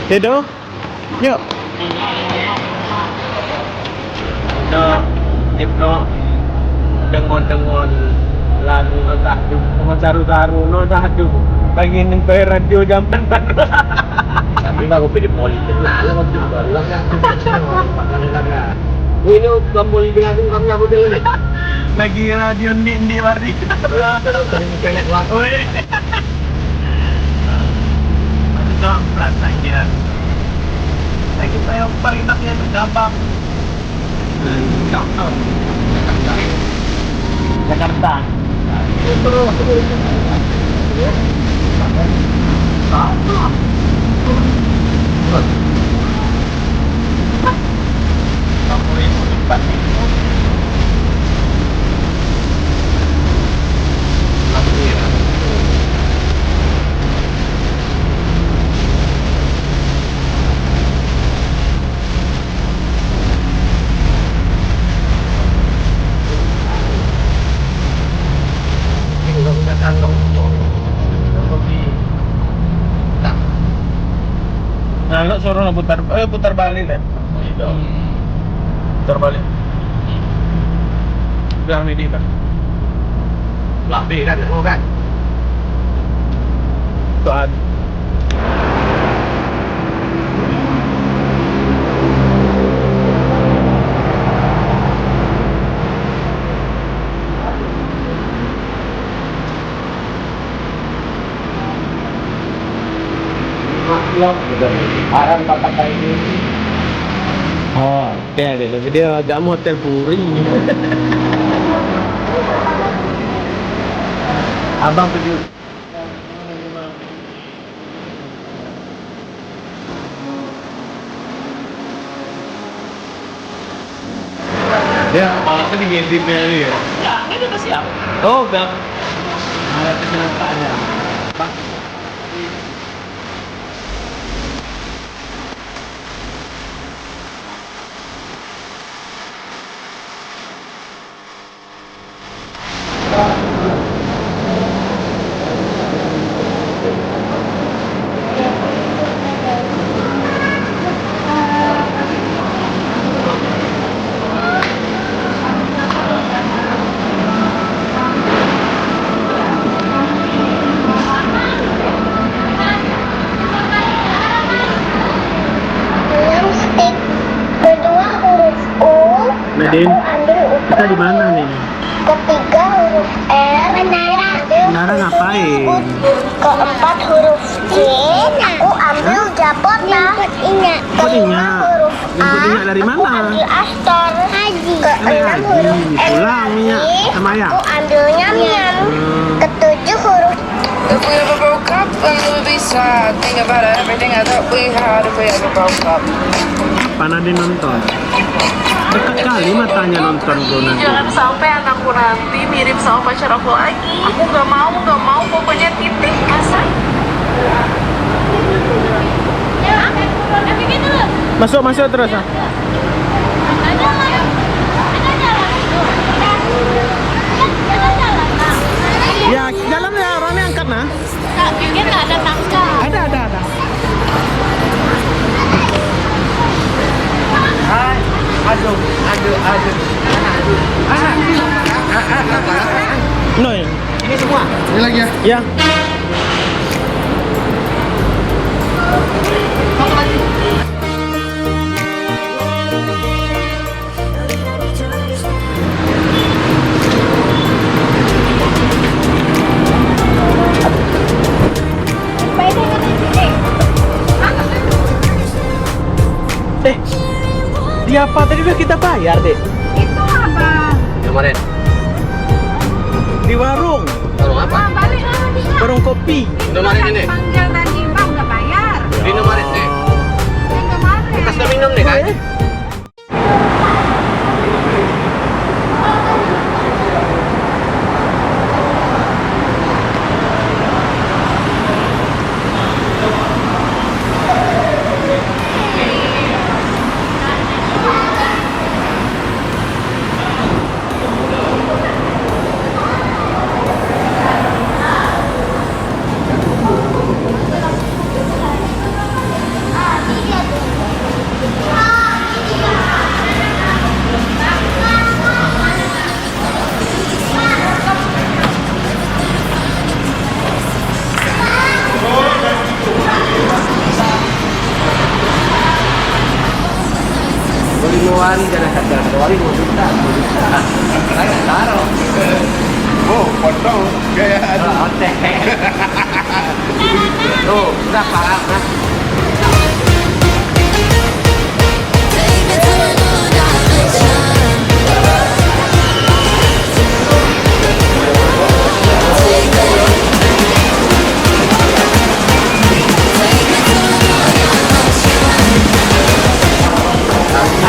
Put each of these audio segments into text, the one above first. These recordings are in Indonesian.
Dedo, yuk. No, Ibno dengon lagu no tahduk, sama taru-taru no tahduk. Paginin ko yung radio zaman baru. Tapi nggak kopi di politik, dia kopi di balang ya. Pakai ini kamu bilang kamu aku dulu nih. Lagi radio di wardi. Kayaknya kelas. Oh iya. Ito, plata niya. Lagi tayo parinak yan, gabang. Downtown. Jakarta. Kamu itu tempat itu. Nah, lo suruh lo putar balik deh. Putar balik. Bilang ini kan. Lebih kan, oh kan. Tuan. Arang pakai kain ini. Oh, kayak deh, tapi dia agak mau hotel puri. Abang tujuh. Dia malah ngintipnya ini ya. Ya, ini udah siap. Oh, udah. Ada kenyataannya. Bang. Nadine, kita di mana nih? Ketiga huruf R, Nara ngapain? keempat huruf C, aku ambil jabota. Kelima huruf A, Ingat dari aku mana? ambil Astor. Keenam huruf M Pulang Minyak sama ayah. aku ambil Nyam-Nyam. Ketujuh huruf If we ever broke up, then it would be sad. Think about everything I thought we had if we ever broke up. Apa Nadine nonton? Dekat kali matanya nonton bro nanti. Jangan sampai anakku nanti mirip sama pacar aku lagi. Aku nggak mau, pokoknya titik masa. Masuk terus ah. Ya, jalan ya orangnya angkat nah. Mungkin nggak ada tangga. Ada. Aduh. No ya. Ini semua. Ini lagi ya. Ya. Dia apa tadi udah kita bayar deh itu apa? Kemarin. di warung Warung apa? Balik lagi. warung kopi. Kemarin ini. Panggil tadi bang udah bayar. Di kemarin nih. Yang kemarin. Bekas minum nih kan? Kecuali 2 juta. Saya nggak taruh. Oh, potong kayak Otek. Tuh, udah parah nah.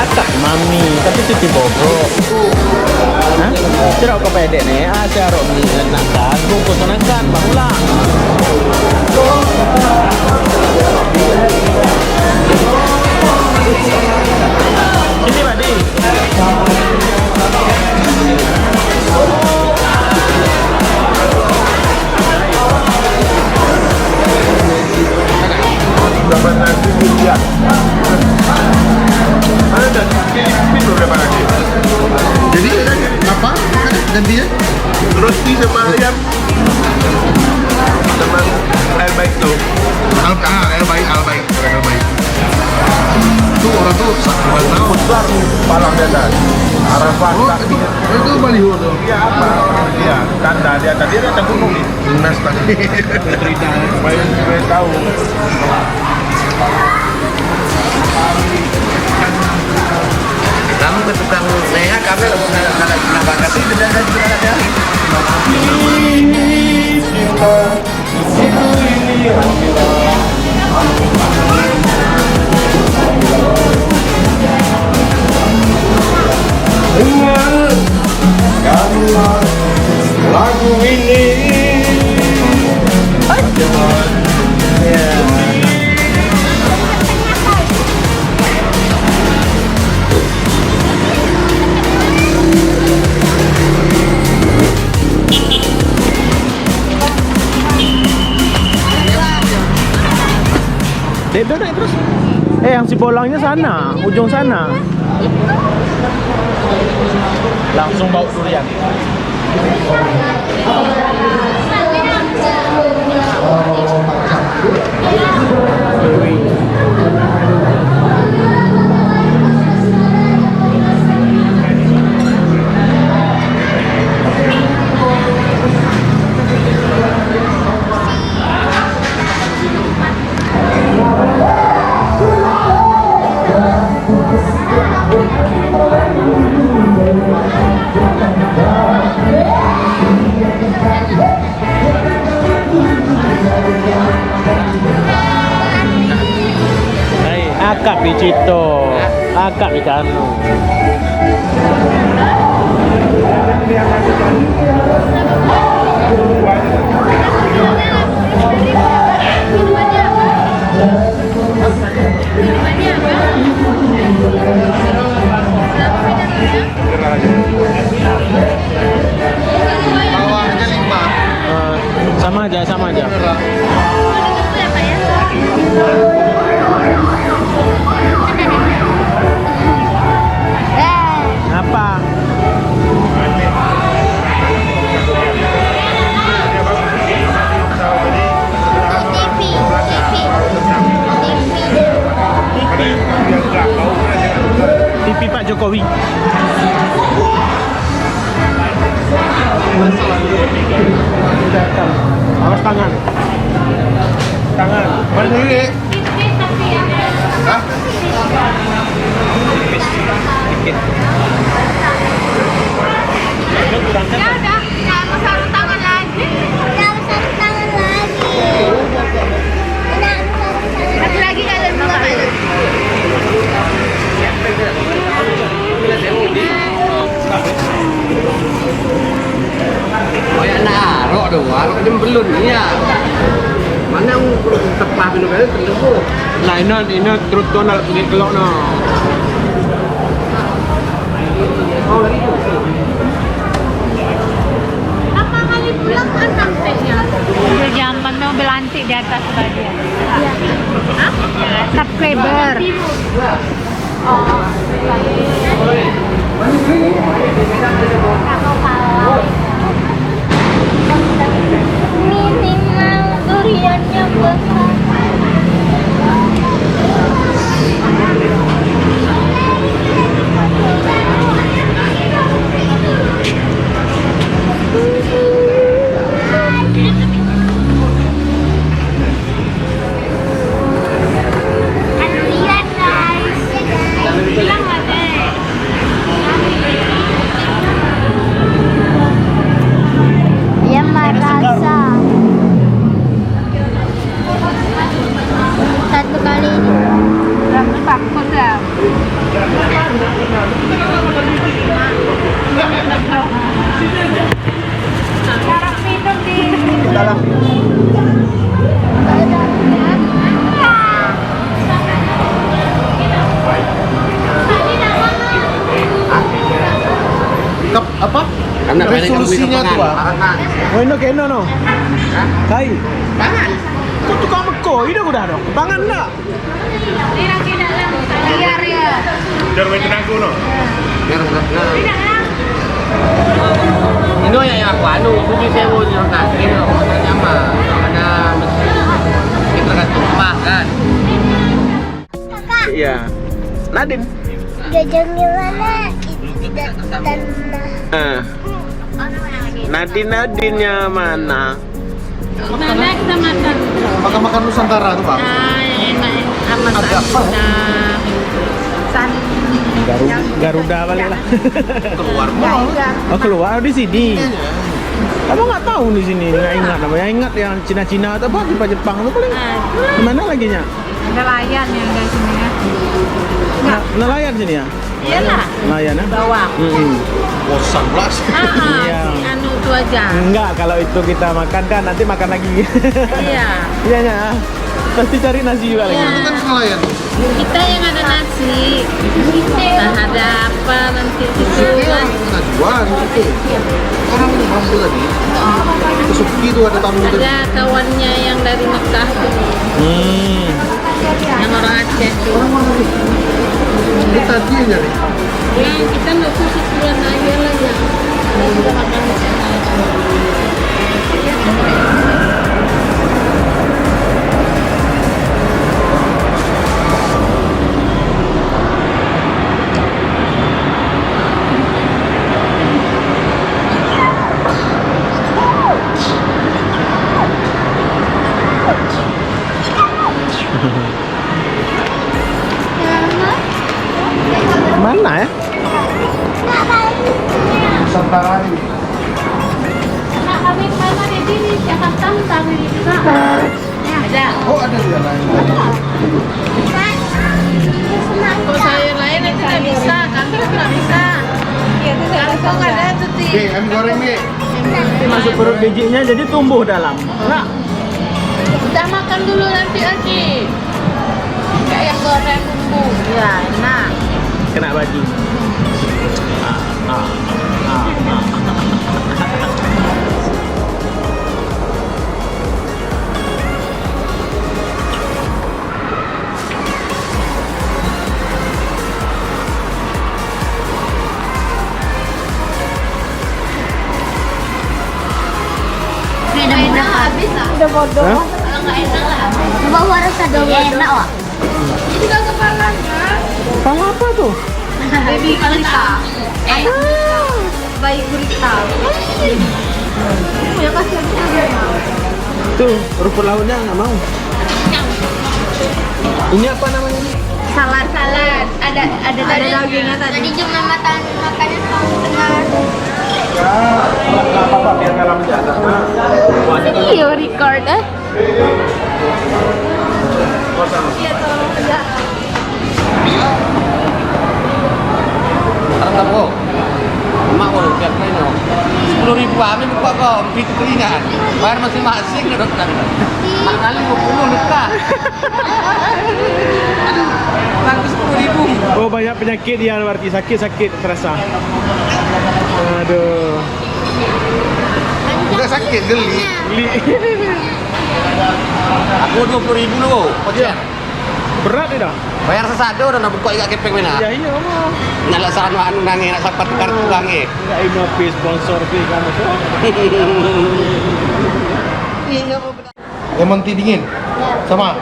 Atak mami, tapi cuci bobo. Hah? Cerok ke pedek nih, cerok ni nak kan, bungkus kan, bangulah. Sini Pak Di. dapat nasi dia. Ada Filipin berapa lagi? Jadi apa? Gantinya? Roti sama ayam sama air baik tuh. Air baik. Tuh orang tuh sangat tahu. Besar palang di atas. Arafat. Itu baliho tuh. Iya apa? Iya tanda di atas dia ada gunung nih. Nas tadi. Supaya supaya tahu. Kamu ke tukang saya, kami nak bakat itu dan juga ada. Dengar kamulah lagu ini. Dek naik terus. Yang si bolangnya sana, ujung sana. Langsung bau durian. Akak bicito, akak bicano. Bawahnya 5. Sama aja. Apa? TV Pak Jokowi. Awas tangan. Berdiri. Hah? Ya udah, nggak harus sarung tangan lagi. Satu lagi kalian dua kali. Oh ya narok dong, warok ini belum ya. Mana yang tepat minum kali terlebih. Nah ini terus tuan nak pergi kelok no. Apa kali pulang kan sampainya? Jamban mobil antik di atas bagian. Iya. Hah? Subscriber. Oh. Minimal duriannya besar. dalam. Apa? Karena resolusinya tuh, Pak. Oh, ini kena no. Kai. Pangan. Kok tukang meko? Ini udah dong. Pangan enggak? Liar ya. Biar main tenang kuno. Biar enggak. Ini yang aku anu, bumi sewu nyokan. Ini motornya mah ada mesin. Kita kan tumpah kan. Iya. Nadine. Jajannya mana? Dan Nadine-nya mana? Mana kita makan? Makan Nusantara tuh, Pak. Yang enak sama san. Garuda balik lah. Keluar mall. Oh, keluar di sini. Kamu nggak tahu di sini, nggak ingat namanya. Ingat yang Cina-Cina atau apa di Jepang itu paling. Di mana lagi nya? Nelayan yang dari sini ya. Nelayan sini ya? Iyalah. Nelayan ya? Bawah. Bosan lah. Iya. Anu itu aja. Enggak, kalau itu kita makan kan nanti makan lagi. Iya. Iya ya. Pasti cari nasi juga lagi. Itu kan nelayan. Kita yang ada nasi. Nah, ada apa nanti itu kan? Jual di situ. Orang mampu tadi. Ke Suki itu ada tamu tadi. Ada kawannya yang dari Mekah tuh. Yang orang Aceh tuh. Ini tadi yang nyari. Ya, kita nggak khusus bulan aja lah ya. Kita makan di sana. Mana ya? Nusantara ini. Nah, kami mana di sini Jakarta kami juga. Ada. Oh, ada di lain tadi. Kok sayur lain itu nggak bisa, kangkung nggak bisa. Kangkung ada tuh sih. Oke, kami goreng nih. Masuk perut bijinya jadi tumbuh dalam. Enggak. Udah makan dulu nanti aja. Kayak yang goreng bumbu. Ya, enak. Kena baju. udah bodoh. Hah? Kalau nggak enak lah. Bawa rasa doang enak, Wak. Ini kan kepalanya. Pala apa tuh? Baby gurita. Bayi gurita. Ya kasih aja. Tuh, rumput lautnya nggak mau. Ini apa namanya? Salad. Ada dagingnya tadi. Tadi cuma makannya kamu dengar. Nggak apa-apa, biar dalam aja. Iya, record Sekarang tak kok. Emak kok lihat lain kok. 10.000 kami buka kok, pintu keringan. Bayar masing-masing udah kan. Mak kali 20 luka. Bagus 10.000. Oh, banyak penyakit yang berarti sakit terasa. Aduh. Udah sakit geli. Geli. Aku 20.000 loh. Kocek. Berat dah. Bayar sesado udah nak buka ikat kepeng mana. Ya iya mah. Nyala sana anu nange nak sapat tukar tuange. Enggak ini pi sponsor pi kamu tuh. Lemon tea dingin. Sama.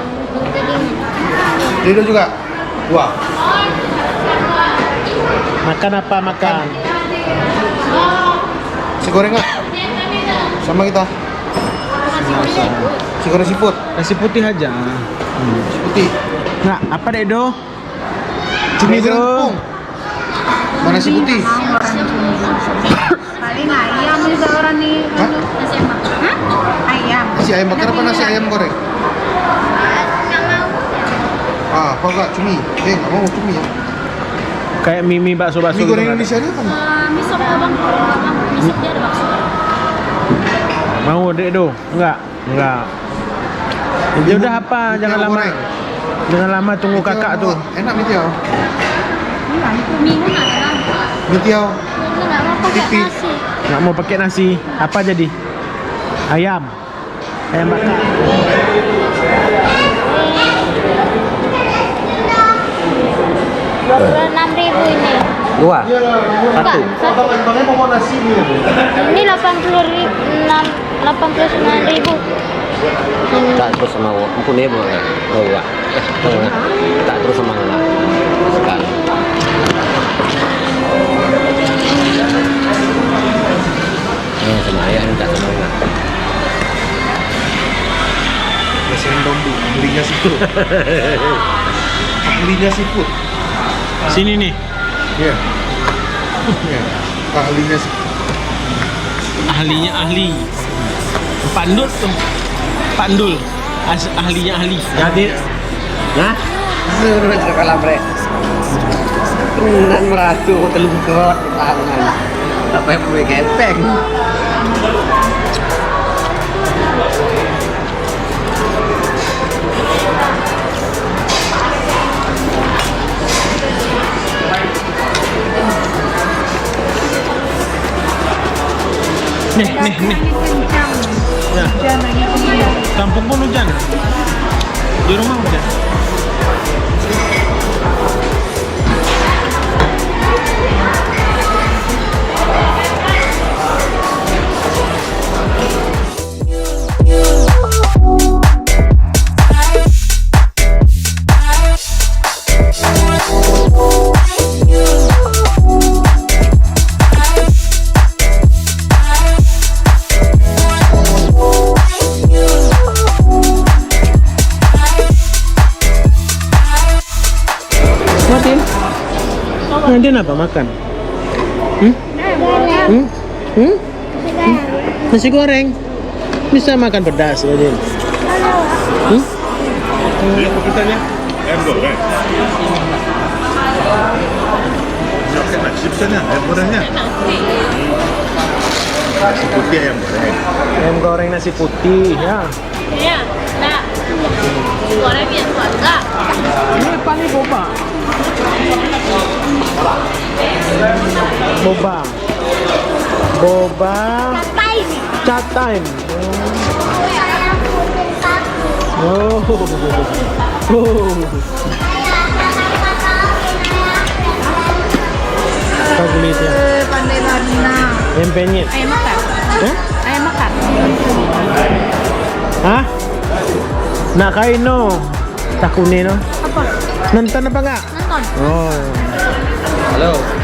Lido juga. Dua. Makan apa makan? Si goreng nggak? Sama kita. Si goreng seafood. Nasi putih aja. Si putih. Nah, apa deh do? Cumi Do. goreng. Mana si putih? Paling ayam juga orang nih. Hah? Ayam. Nasi ayam bakar apa nasi ayam goreng? Ah, apa enggak cumi? Nggak mau cumi ya. Kayak mie bakso-bakso. Mie goreng gitu kan? Indonesia ini apa? Mie sop bang. Mie sopnya ada bakso. Mau dek do? Enggak. Ya udah apa? Jangan lama. Jangan lama tunggu kakak tuh. Enak mi tiao. Minggu nak kan? Mi tiao. Nggak mau pakai Pipi. nasi. Nggak mau pakai nasi. Apa jadi? Ayam. Ayam bakar. 26.000 ini. Dua. Enggak, satu. Ini 89.000. Tak terus sama aku. Aku ni boleh. Bawa. Tak terus sama anak. Sekali. Sama ayah ni tak sama anak. Presiden Dombi, belinya seafood. Ahlinya seafood. Sini nih. Iya. Iya. Ahlinya seafood. Ahlinya ahli. Pandul tuh. Pandul. Ahlinya ahli. Jadi, nah, Suruh kalah bre. Nan meratu telungkot tangan. Apa yang punya gepeng? nih. Nah, kampung pun hujan. Di rumah hujan. Nanti apa makan? Nasi goreng. Bisa makan pedas aja. Ini apa kitanya? Ayam goreng. Ini nasi pesannya, ayam gorengnya. Nasi putih ayam goreng. Ayam goreng nasi putih ya. Iya, nah. Goreng biar keluarga. Ini apa nih boba? Boba. Chat time. Oh. Apa kulitnya? Pandai warna. Ayam penyet. Ayam bakar. Hah? Ayam bakar. Hah? Nak kain no? Takuni no? Apa? Nonton apa enggak? Nonton. Oh. Halo.